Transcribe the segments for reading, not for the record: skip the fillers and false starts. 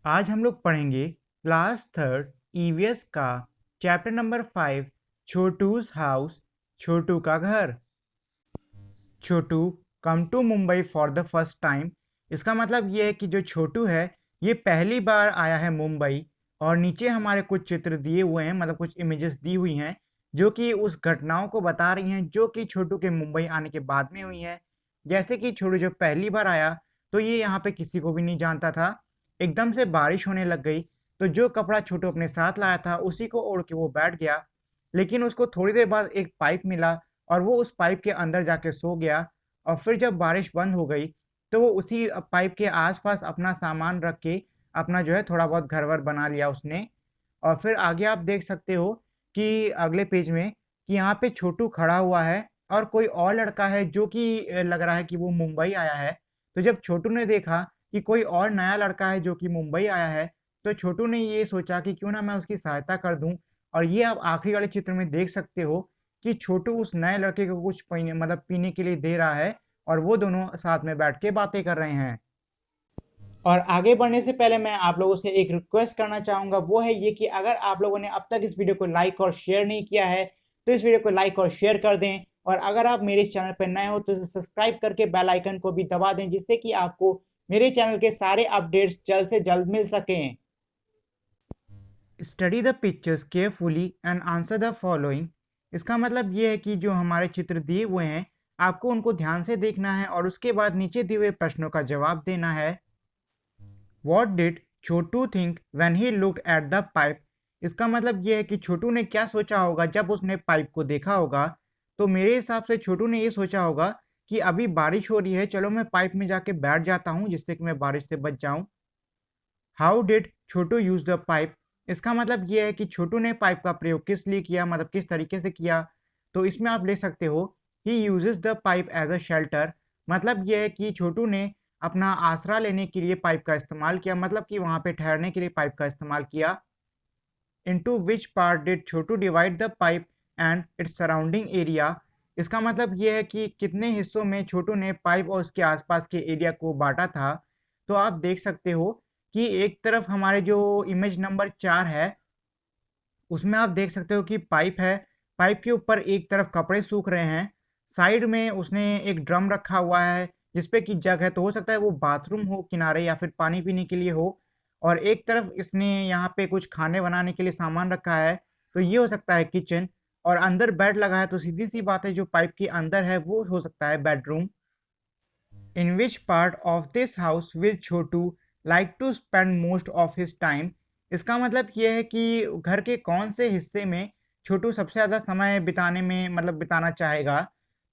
आज हम लोग पढ़ेंगे क्लास थर्ड ईवीएस का chapter number 5 Chhotu's house, Chhotu का घर। Chhotu come to Mumbai for the first time. इसका मतलब ये है कि जो छोटू है ये पहली बार आया है मुंबई। और नीचे हमारे कुछ चित्र दिए हुए हैं, मतलब कुछ इमेजेस दी हुई हैं जो कि उस घटनाओं को बता रही हैं जो कि छोटू के मुंबई आने के बाद में हुई हैं। जैसे कि छोटू जब पहली बार आया तो ये यहाँ पे किसी को भी नहीं जानता था। एकदम से बारिश होने लग गई तो जो कपड़ा छोटू अपने साथ लाया था उसी को ओढ़ के वो बैठ गया। लेकिन उसको थोड़ी देर बाद एक पाइप मिला और वो उस पाइप के अंदर जाके सो गया। और फिर जब बारिश बंद हो गई तो वो उसी पाइप के आसपास अपना सामान रख के अपना जो है थोड़ा बहुत घर वर बना लिया उसने। और फिर आगे आप देख सकते हो कि अगले पेज में कि यहाँ पे छोटू खड़ा हुआ है और कोई और लड़का है जो कि लग रहा है कि वो मुंबई आया है। तो जब छोटू ने देखा कि कोई और नया लड़का है जो कि मुंबई आया है तो छोटू ने ये सोचा कि क्यों ना मैं उसकी सहायता कर दूं। और ये आप आखिरी वाले चित्र में देख सकते हो कि छोटू उस नए लड़के को कुछ पीने मतलब पीने के लिए दे रहा है और वो दोनों साथ में बैठ के बातें कर रहे हैं। और आगे बढ़ने से पहले मैं आप लोगों से एक रिक्वेस्ट करना चाहूंगा, वो है ये कि अगर आप लोगों ने अब तक इस वीडियो को लाइक और शेयर नहीं किया है तो इस वीडियो को लाइक और शेयर कर दें। और अगर आप मेरे इस चैनल पर नए हो तो सब्सक्राइब करके बेल आइकन को भी दबा दें जिससे कि आपको मेरे चैनल के सारे अपडेट्स जल्द से जल्द मिल सकें। Study the pictures carefully and answer the following. इसका मतलब ये है कि जो हमारे चित्र दिए हुए हैं आपको उनको ध्यान से देखना है और उसके बाद नीचे दिए हुए प्रश्नों का जवाब देना है। What did Chhotu think when he looked at the pipe? इसका मतलब ये है कि छोटू ने क्या सोचा होगा जब उसने पाइप को देखा होगा। तो मेरे हिसाब से छोटू ने ये सोचा होगा कि अभी बारिश हो रही है, चलो मैं पाइप में जाके बैठ जाता हूँ जिससे कि मैं बारिश से बच जाऊं। How did Chhotu use the pipe? इसका मतलब ये है कि छोटू ने पाइप का प्रयोग किस लिए किया, मतलब किस तरीके से किया। तो इसमें आप ले सकते हो he uses the pipe as a shelter. मतलब ये है कि छोटू ने अपना आसरा लेने के लिए पाइप का इस्तेमाल किया, मतलब कि वहां पे ठहरने के लिए पाइप का इस्तेमाल किया। Into which part did Chhotu divide the pipe and its surrounding area? इसका मतलब ये है कि कितने हिस्सों में छोटू ने पाइप और उसके आसपास के एरिया को बांटा था। तो आप देख सकते हो कि एक तरफ हमारे जो इमेज नंबर 4 है उसमें आप देख सकते हो कि पाइप है। पाइप के ऊपर एक तरफ कपड़े सूख रहे हैं, साइड में उसने एक ड्रम रखा हुआ है जिसपे कि जग है, तो हो सकता है वो बाथरूम हो किनारे या फिर पानी पीने के लिए हो। और एक तरफ इसने यहाँ पे कुछ खाने बनाने के लिए सामान रखा है, तो ये हो सकता है किचन। और अंदर बेड लगा है तो सीधी सी बात है जो पाइप के अंदर है वो हो सकता है bedroom. In which part of this house will Chhotu like to spend most of his time? इसका मतलब ये है कि घर के कौन से हिस्से में छोटू सबसे ज़्यादा समय बिताने में मतलब बिताना चाहेगा।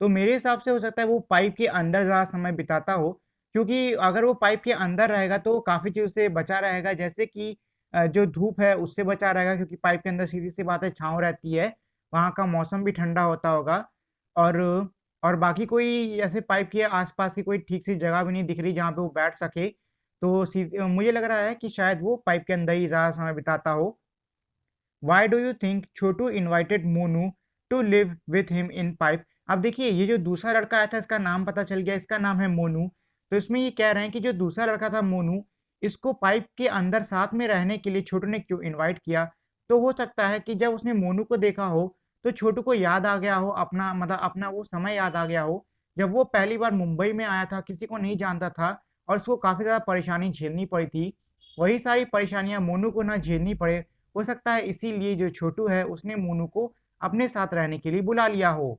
तो मेरे हिसाब से हो सकता है वो पाइप के अंदर ज़्यादा समय बिताता हो, क्योंकि अगर वो पाइप के अंदर रहेगा तो काफ़ी चीज़ों से बचा रहेगा, जैसे कि जो धूप है उससे बचा रहेगा क्योंकि पाइप के अंदर सीधी सी बात है छाँव रहती है, वहाँ का मौसम भी ठंडा होता होगा। और और बाकी कोई ऐसे पाइप के आसपास की कोई ठीक सी जगह भी नहीं दिख रही जहाँ पे वो बैठ सके। तो मुझे लग रहा है कि शायद वो पाइप के अंदर ही ज़्यादा समय बिताता हो। Why do you think Chhotu invited Monu to live with him in pipe? अब देखिए ये जो दूसरा लड़का आया था इसका नाम पता चल गया, इसका नाम है मोनू। तो इसमें ये कह रहे हैं कि जो दूसरा लड़का था मोनू, इसको पाइप के अंदर साथ में रहने के लिए छोटू ने क्यों इनवाइट किया। तो हो सकता है कि जब उसने मोनू को देखा हो तो छोटू को याद आ गया हो अपना, मतलब अपना वो समय याद आ गया हो जब वो पहली बार मुंबई में आया था, किसी को नहीं जानता था और उसको काफी ज्यादा परेशानी झेलनी पड़ी थी। वही सारी परेशानियां मोनू को ना झेलनी पड़े। हो सकता है इसीलिए जो छोटू है उसने मोनू को अपने साथ रहने के लिए बुला लिया हो।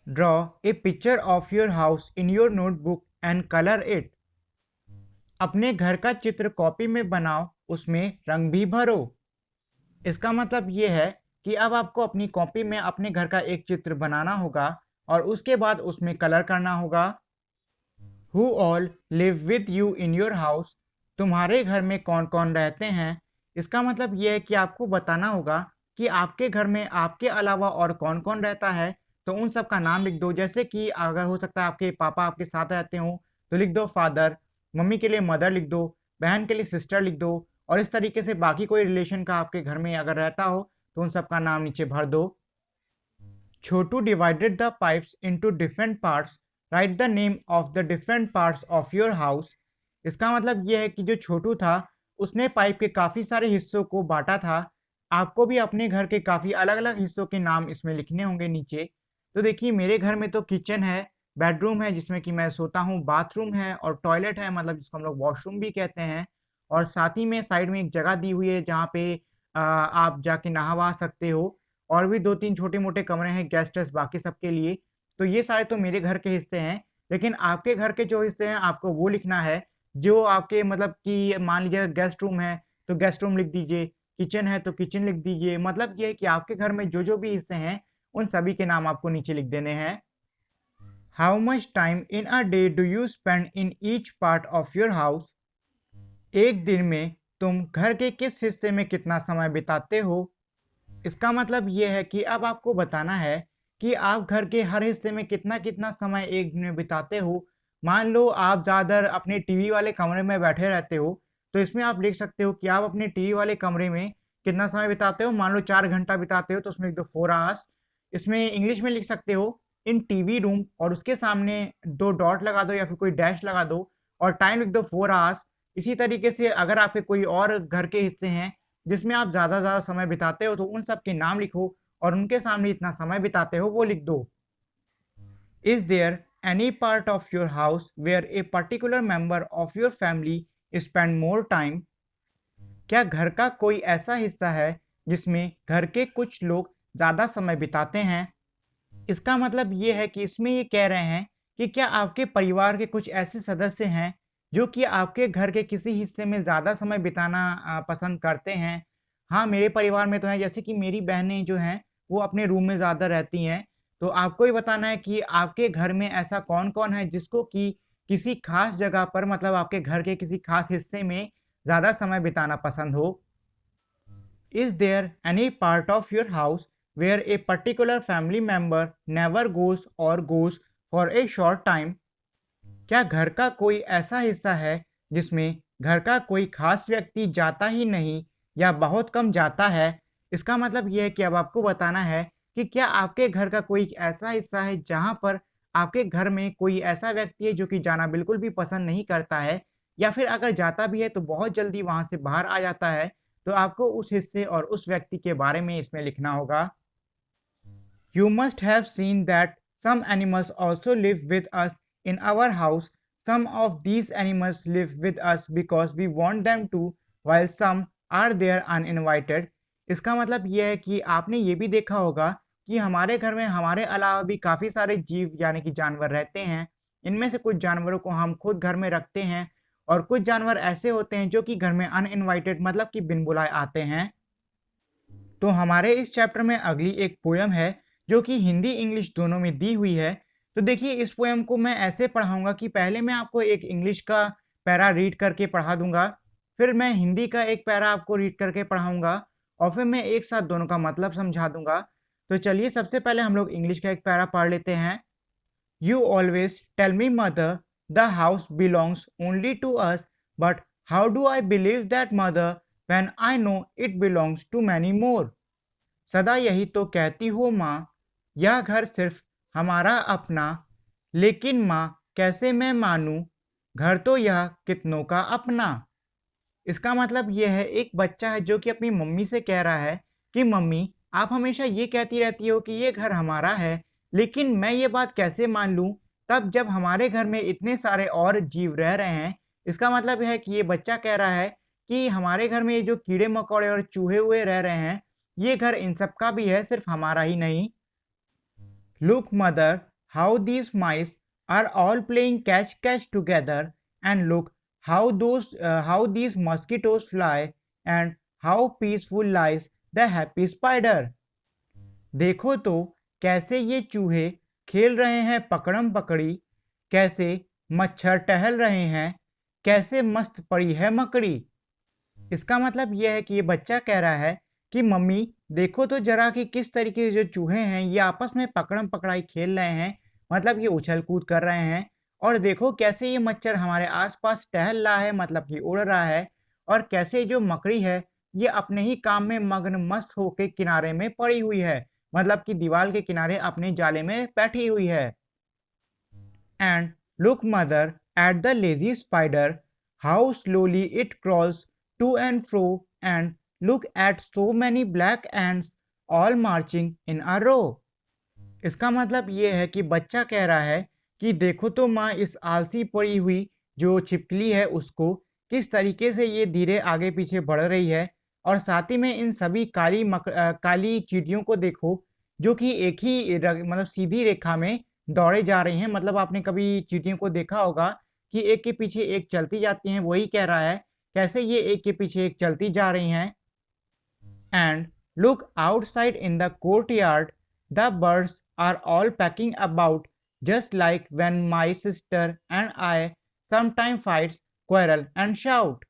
Draw a picture of your house in your notebook and colour it. अपने घर का चित्र कॉपी में बनाओ, उसमें रंग भी भरो। इसका मतलब ये है कि अब आपको अपनी कॉपी में अपने घर का एक चित्र बनाना होगा और उसके बाद उसमें कलर करना होगा। Who all live with you in your house? तुम्हारे घर में कौन कौन रहते हैं? इसका मतलब यह है कि आपको बताना होगा कि आपके घर में आपके अलावा और कौन कौन रहता है। तो उन सब का नाम लिख दो, जैसे कि अगर हो सकता है आपके पापा आपके साथ रहते हो तो लिख दो फादर, मम्मी के लिए मदर लिख दो, बहन के लिए सिस्टर लिख दो। और इस तरीके से बाकी कोई रिलेशन का आपके घर में अगर रहता हो तो उन सब का नाम नीचे भर दो। Chotu divided the pipes into different parts. Write the name of the different parts of your house. इसका मतलब ये है कि जो छोटू था उसने पाइप के काफ़ी सारे हिस्सों को बाँटा था। आपको भी अपने घर के काफ़ी अलग-अलग हिस्सों के नाम इसमें लिखने होंगे नीचे। तो देखिए मेरे घर में तो किचन है, बेडरूम है जिसमें कि मैं सोता हूँ, बाथरूम है और टॉयलेट है मतलब जिसको हम लोग वॉशरूम भी कहते हैं। और साथ ही में साइड में एक जगह दी हुई है जहाँ पे आप जाके नहा-वहा सकते हो। और भी 2-3 छोटे-मोटे कमरे हैं गेस्टर्स बाकी सबके लिए। तो ये सारे तो मेरे घर के हिस्से हैं, लेकिन आपके घर के जो हिस्से हैं आपको वो लिखना है, जो आपके मतलब कि मान लीजिए गेस्ट रूम है, तो गेस्ट रूम लिख दीजिए, किचन है तो किचन लिख दीजिए। मतलब ये है कि आपके घर में जो-जो भी हिस्से हैं, उन सभी के नाम आपको नीचे लिख देने हैं। How much time in a day do you spend in each part of your house? एक दिन में तुम घर के किस हिस्से में कितना समय बिताते हो? इसका मतलब ये है कि अब आपको बताना है कि आप घर के हर हिस्से में कितना-कितना समय एक दिन में बिताते हो। मान लो आप ज़्यादातर अपने टीवी वाले कमरे में बैठे रहते हो, तो इसमें आप लिख सकते हो कि आप अपने टीवी वाले कमरे में कितना समय बिताते हो। मान लो 4 घंटा बिताते हो तो उसमें लिख दो 4 आवर्स। इसमें इंग्लिश में लिख सकते हो इन टीवी रूम और उसके सामने 2 डॉट लगा दो या फिर कोई डैश लगा दो और टाइम लिख दो 4 आवर्स। इसी तरीके से अगर आपके कोई और घर के हिस्से हैं जिसमें आप ज़्यादा समय बिताते हो तो उन सब के नाम लिखो और उनके सामने इतना समय बिताते हो वो लिख दो। Is there any part of your house where a particular member of your family spend more time? क्या घर का कोई ऐसा हिस्सा है जिसमें घर के कुछ लोग ज़्यादा समय बिताते हैं? इसका मतलब ये है कि इसमें ये कह रहे हैं कि क्या आपके परिवार के कुछ ऐसे सदस्य हैं जो कि आपके घर के किसी हिस्से में ज़्यादा समय बिताना पसंद करते हैं? हाँ, मेरे परिवार में तो हैं जैसे कि मेरी बहनें जो हैं वो अपने रूम में ज़्यादा रहती हैं। तो आपको ये बताना है कि आपके घर में ऐसा कौन-कौन है जिसको कि किसी ख़ास जगह पर मतलब आपके घर के किसी ख़ास हिस्से में ज़्यादा समय बिताना पसंद हो? Is there any part of your house where a particular family member never goes or goes for a short time? क्या घर का कोई ऐसा हिस्सा है जिसमें घर का कोई खास व्यक्ति जाता ही नहीं या बहुत कम जाता है? इसका मतलब ये है कि अब आपको बताना है कि क्या आपके घर का कोई ऐसा हिस्सा है जहाँ पर आपके घर में कोई ऐसा व्यक्ति है जो कि जाना बिल्कुल भी पसंद नहीं करता है या फिर अगर जाता भी है तो बहुत जल्दी वहाँ से बाहर आ जाता है। तो आपको उस हिस्से और उस व्यक्ति के बारे में इसमें लिखना होगा। You must have seen that some animals also live with us in our house. Some of these animals live with us because we want them to, while some are there uninvited. इसका मतलब यह है कि आपने ये भी देखा होगा कि हमारे घर में हमारे अलावा भी काफ़ी सारे जीव यानी कि जानवर रहते हैं। इनमें से कुछ जानवरों को हम खुद घर में रखते हैं और कुछ जानवर ऐसे होते हैं जो कि घर में अनइनवाइटेड मतलब कि बिन बुलाए आते हैं। तो हमारे इस चैप्टर में अगली एक पोयम है जो कि हिंदी इंग्लिश दोनों में दी हुई है। तो देखिए इस पोयम को मैं ऐसे पढ़ाऊंगा कि पहले मैं आपको एक इंग्लिश का पैरा रीड करके पढ़ा दूंगा, फिर मैं हिंदी का एक पैरा आपको रीड करके पढ़ाऊंगा और फिर मैं एक साथ दोनों का मतलब समझा दूंगा। तो चलिए सबसे पहले हम लोग इंग्लिश का एक पैरा पढ़ लेते हैं। You always tell me, mother, the house belongs only to us, but how do I believe that, mother, when I know it belongs to many more? सदा यही तो कहती हो माँ, यह घर सिर्फ हमारा अपना, लेकिन माँ कैसे मैं मानूं, घर तो यह कितनों का अपना। इसका मतलब ये है एक बच्चा है जो कि अपनी मम्मी से कह रहा है कि मम्मी आप हमेशा ये कहती रहती हो कि ये घर हमारा है, लेकिन मैं ये बात कैसे मान लूं तब जब हमारे घर में इतने सारे और जीव रह रहे हैं। इसका मतलब है कि ये बच्चा कह रहा है कि हमारे घर में ये जो कीड़े मकोड़े और चूहे हुए रह रहे हैं ये घर इन सब का भी है, सिर्फ हमारा ही नहीं। Look, mother, how these mice are all playing catch catch together, and look how these mosquitoes fly, and how peaceful lies the happy spider. देखो तो कैसे ये चूहे खेल रहे हैं पकड़म पकड़ी, कैसे मच्छर टहल रहे हैं, कैसे मस्त पड़ी है मकड़ी। इसका मतलब यह है कि ये बच्चा कह रहा है कि मम्मी देखो तो जरा कि किस तरीके से जो चूहे हैं ये आपस में पकड़म पकड़ाई खेल रहे हैं, मतलब ये उछल कूद कर रहे हैं। और देखो कैसे ये मच्छर हमारे आसपास टहल रहा है मतलब कि उड़ रहा है। और कैसे जो मकड़ी है ये अपने ही काम में मग्न मस्त होके किनारे में पड़ी हुई है, मतलब कि दीवार के किनारे अपने जाले में बैठी हुई है। And look, mother, at the lazy spider. How slowly it crawls to and fro, and look at so many black ants all marching in a row. इसका मतलब ये है कि बच्चा कह रहा है कि देखो तो माँ, इस आलसी पड़ी हुई जो छिपकली है उसको किस तरीके से ये धीरे आगे पीछे बढ़ रही है, और साथ ही में इन सभी काली चींटियों को देखो जो कि एक ही मतलब सीधी रेखा में दौड़े जा रही हैं। मतलब आपने कभी चींटियों को देखा होगा कि एक के पीछे एक चलती जाती हैं, वही कह रहा है कैसे ये एक के पीछे एक चलती जा रही हैं। And look outside in the courtyard, the birds are all pecking about, just like when my sister and I sometimes fight, quarrel and shout.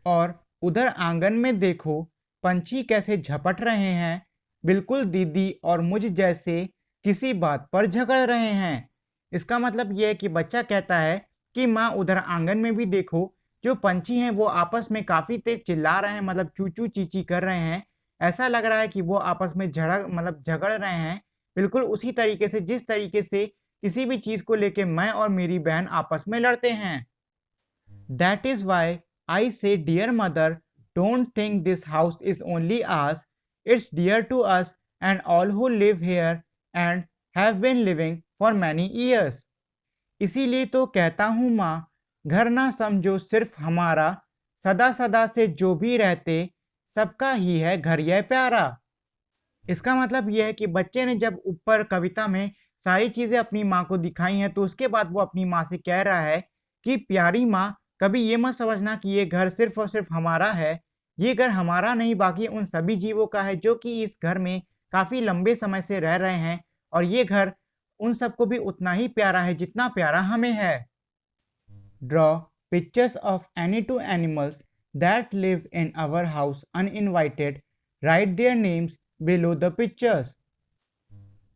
और उधर आंगन में देखो, पंछी कैसे झपट रहे हैं, बिल्कुल दीदी और मुझ जैसे किसी बात पर झगड़ रहे हैं। इसका मतलब यह है कि बच्चा कहता है कि माँ, उधर आंगन में भी देखो, जो पंछी हैं वो आपस में काफी तेज चिल्ला रहे हैं, मतलब चू चू चींची कर रहे हैं। ऐसा लग रहा है कि वो आपस में झगड़ रहे हैं, बिल्कुल उसी तरीके से जिस तरीके से किसी भी चीज को लेके मैं और मेरी बहन आपस में लड़ते हैं। That is why I say, dear mother, don't think this house is only ours. It's dear to us and all who live here and have been living for many years. इसीलिए तो कहता हूँ माँ, घर ना समझो सिर्फ हमारा, सदा सदा से जो भी रहते सबका ही है घर यह प्यारा। इसका मतलब यह है कि बच्चे ने जब ऊपर कविता में सारी चीजें अपनी माँ को दिखाई हैं, तो उसके बाद वो अपनी माँ से कह रहा है कि प्यारी माँ, कभी ये मत समझना कि ये घर सिर्फ और सिर्फ हमारा है। ये घर हमारा नहीं, बाकी उन सभी जीवों का है जो कि इस घर में काफी लंबे समय से रह रहे हैं, और ये घर उन सबको भी उतना ही प्यारा है जितना प्यारा हमें है। Draw pictures of any two animals that live in our house uninvited. Write their names below the pictures.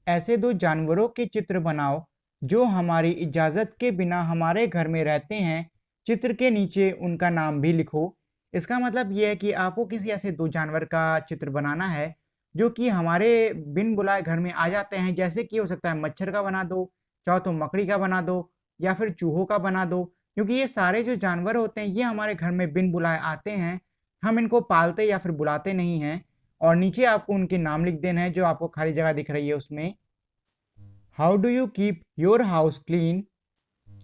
ऐसे दो जानवरों के चित्र बनाओ जो हमारी इजाज़त के बिना हमारे घर में रहते हैं। चित्र के नीचे उनका नाम भी लिखो। इसका मतलब यह है कि आपको किसी ऐसे दो जानवर का चित्र बनाना है जो कि हमारे बिन बुलाए घर में आ जाते हैं। जैसे कि हो सकता है मच्छर का बना दो, चाहो तो मकड़ी का बना दो, या फिर चूहों का बना दो, क्योंकि ये सारे जो जानवर होते हैं ये हमारे घर में बिन बुलाए आते हैं। हम इनको पालते या फिर बुलाते नहीं हैं। और नीचे आपको उनके नाम लिख देना है जो आपको खाली जगह दिख रही है उसमें। How do you keep your house clean?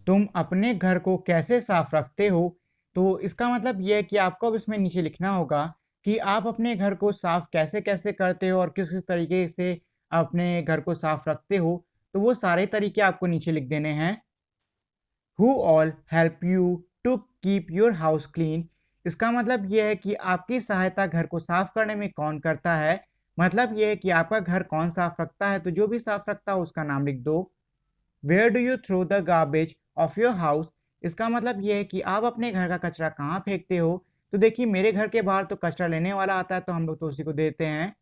तुम अपने घर को कैसे साफ रखते हो? तो इसका मतलब यह है कि आपको अब इसमें नीचे लिखना होगा कि आप अपने घर को साफ कैसे कैसे करते हो और किस किस तरीके से अपने घर को साफ रखते हो। तो वो सारे तरीके आपको नीचे लिख देने हैं। Who all help you to keep your house clean? इसका मतलब यह है कि आपकी सहायता घर को साफ करने में कौन करता है। मतलब यह है कि आपका घर कौन साफ रखता है, तो जो भी साफ रखता है उसका नाम लिख दो। Where do you throw the garbage of your house? इसका मतलब यह है कि आप अपने घर का कचरा कहाँ फेंकते हो। तो देखिए, मेरे घर के बाहर तो कचरा लेने वाला आता है, तो हम लोग तो उसी को देते हैं।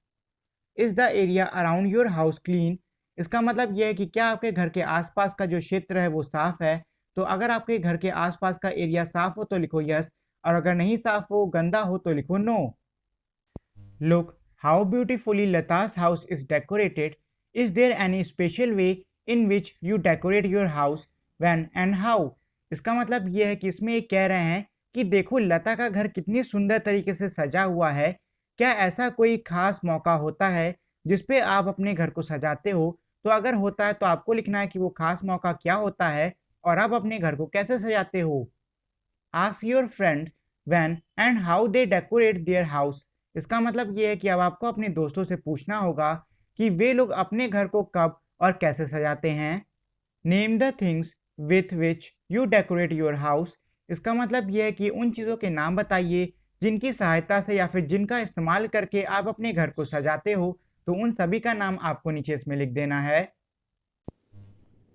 Is the area around your house clean? इसका मतलब यह है कि क्या आपके घर के आसपास का जो क्षेत्र है वो साफ है। तो अगर आपके घर के आसपास का एरिया साफ हो तो लिखो यस, और अगर नहीं साफ हो, गंदा हो, तो लिखो no. Look how beautifully Lata's house is decorated. Is there any special way in which you decorate your house? When and how? इसका मतलब यह है कि इसमें ये कह रहे हैं कि देखो लता का घर कितनी सुंदर तरीके से सजा हुआ है। क्या ऐसा कोई खास मौका होता है जिस पे आप अपने घर को सजाते हो? तो अगर होता है तो आपको लिखना है कि वो खास मौका क्या होता है और आप अपने घर को कैसे सजाते हो। Ask your friends when and how they decorate their house. इसका मतलब ये है कि अब आपको अपने दोस्तों से पूछना होगा कि वे लोग अपने घर को कब और कैसे सजाते हैं। Name the things with which you decorate your house. इसका मतलब यह है कि उन चीज़ों के नाम बताइए जिनकी सहायता से या फिर जिनका इस्तेमाल करके आप अपने घर को सजाते हो। तो उन सभी का नाम आपको नीचे इसमें लिख देना है।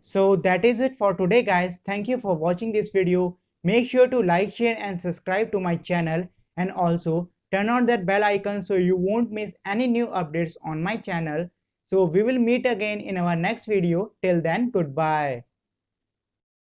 So that is it for today, guys. Thank you for watching this video. Make sure to like, share and subscribe to my channel, and also turn on that bell icon so you won't miss any new updates on my channel. So we will meet again in our next video. Till then, goodbye.